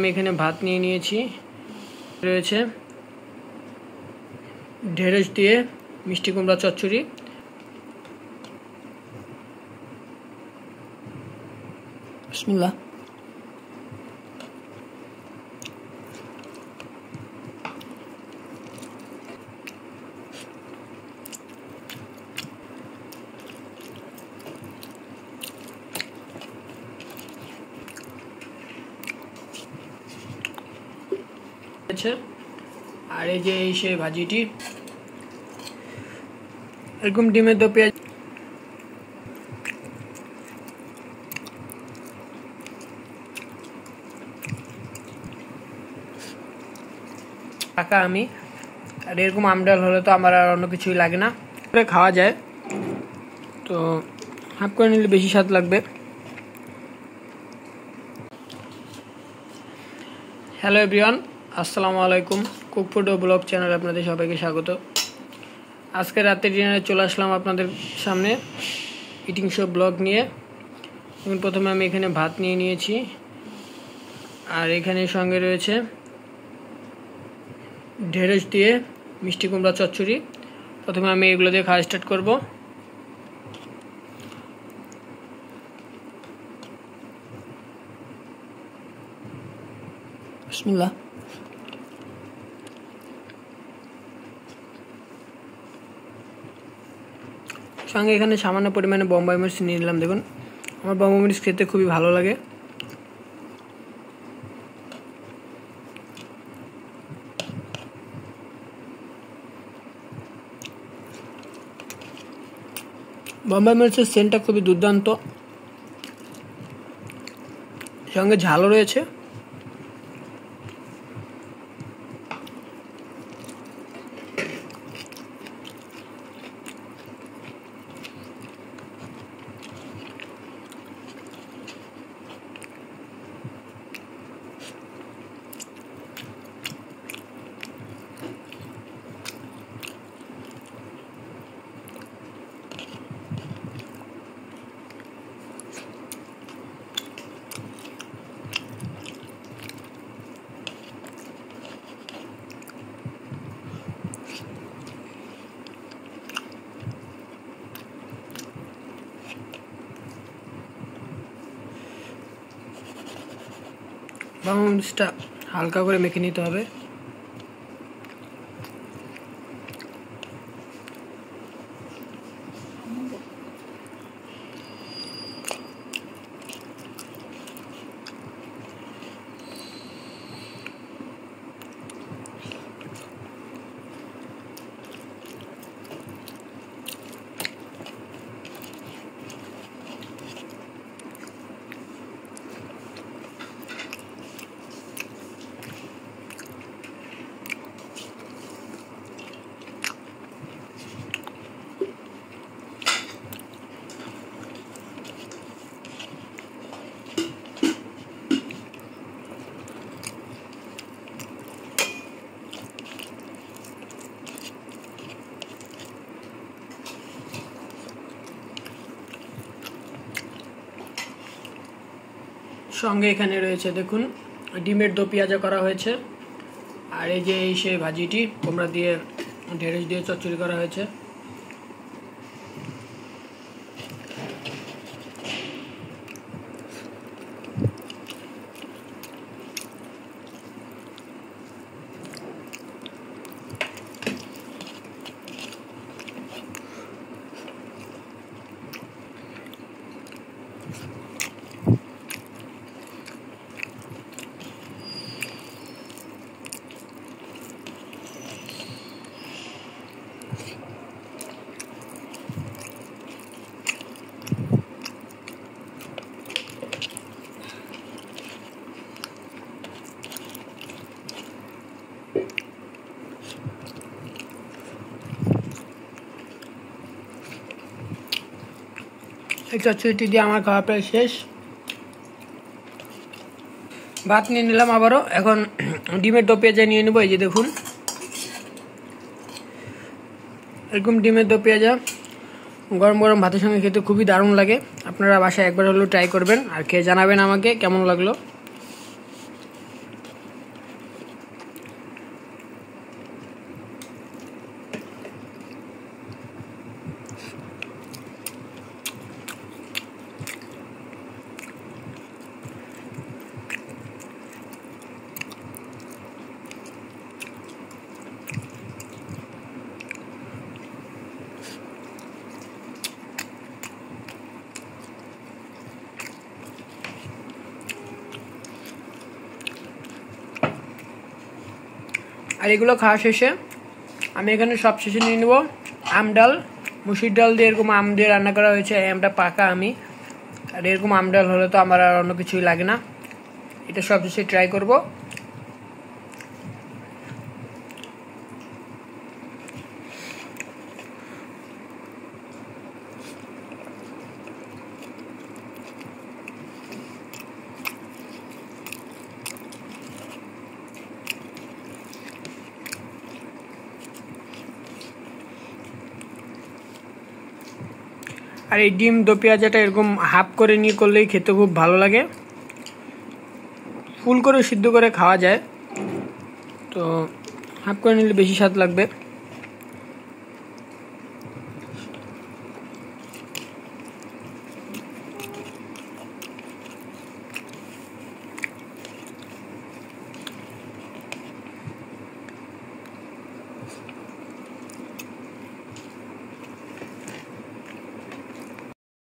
আমি এখানে ভাত নিয়ে নিয়েছি, রয়েছে ঢেঁড়স দিয়ে মিষ্টি কুমড়া চচ্চড়ি। বিসমিল্লাহ। আর এই যে সেই ভাজিটি, এরকম ডিমের দো পেঁয়াজ টাকা আমি। আর এরকম আমডাল হলে তো আমার আর অন্য কিছুই লাগে না, খাওয়া যায়। তো হাফ করে নিলে বেশি স্বাদ লাগবে। হ্যালো এভরিওয়ান, আসসালামু আলাইকুম। কুক ফুড ও ব্লগ চ্যানেলে আপনাদের সবাইকে স্বাগত। আজকে রাতের ডিনারে চলে আসলাম আপনাদের সামনে ইটিং শো ব্লগ নিয়ে। প্রথমে আমি এখানে ভাত নিয়ে নিয়েছি, আর এখানে সঙ্গে রয়েছে ঢেঁড়স দিয়ে মিষ্টি কুমড়া চচ্চড়ি। প্রথমে আমি এগুলো দিয়ে খাওয়া স্টার্ট করব। বিসমিল্লাহ। সঙ্গে এখানে সামান্য পরিমাণে বোম্বাই মরিচ নিয়ে নিলাম। দেখুন, আমার বোম্বাই মরিচ খেতে খুবই ভালো লাগে। বোম্বাই মরিচের সেন্টটা খুবই দুর্দান্ত, সঙ্গে ঝালও রয়েছে। বোম্বাই মরিচটা হালকা করে মেখে নিতে হবে। সঙ্গে এখানে রয়েছে দেখুন ডিমের দো পেঁয়াজা করা হয়েছে। আর এই যে সেই ভাজিটি কুমড়া দিয়ে ঢেঁড়স দিয়ে চচ্চড়ি করা হয়েছে। এই চচ্চড়িটি দিয়ে আমার খাওয়া প্রায় শেষ। ভাত নিয়ে নিলাম আবারও। এখন ডিমের দো পেঁয়াজা নিয়ে নেবো। এই যে দেখুন, এরকম ডিমের দো পেঁয়াজা গরম গরম ভাতের সঙ্গে খেতে খুবই দারুণ লাগে। আপনারা বাসায় একবার হলেও ট্রাই করবেন আর খেয়ে জানাবেন আমাকে কেমন লাগলো। আর এগুলো খাওয়া শেষে আমি এখানে সব শেষে নিয়ে নেব আম ডাল। মুসুর ডাল দিয়ে এরকম আম দিয়ে রান্না করা হয়েছে, আমটা পাকা আমি। আর এরকম আম ডাল হলে তো আমার আর অন্য কিছুই লাগে না। এটা সব শেষে ট্রাই করব। আর এই ডিম দো পেঁয়াজাটা এরকম হাফ করে নিয়ে করলেই খেতে খুব ভালো লাগে। ফুল করে সিদ্ধ করে খাওয়া যায়, তো হাফ করে নিলে বেশি স্বাদ লাগবে।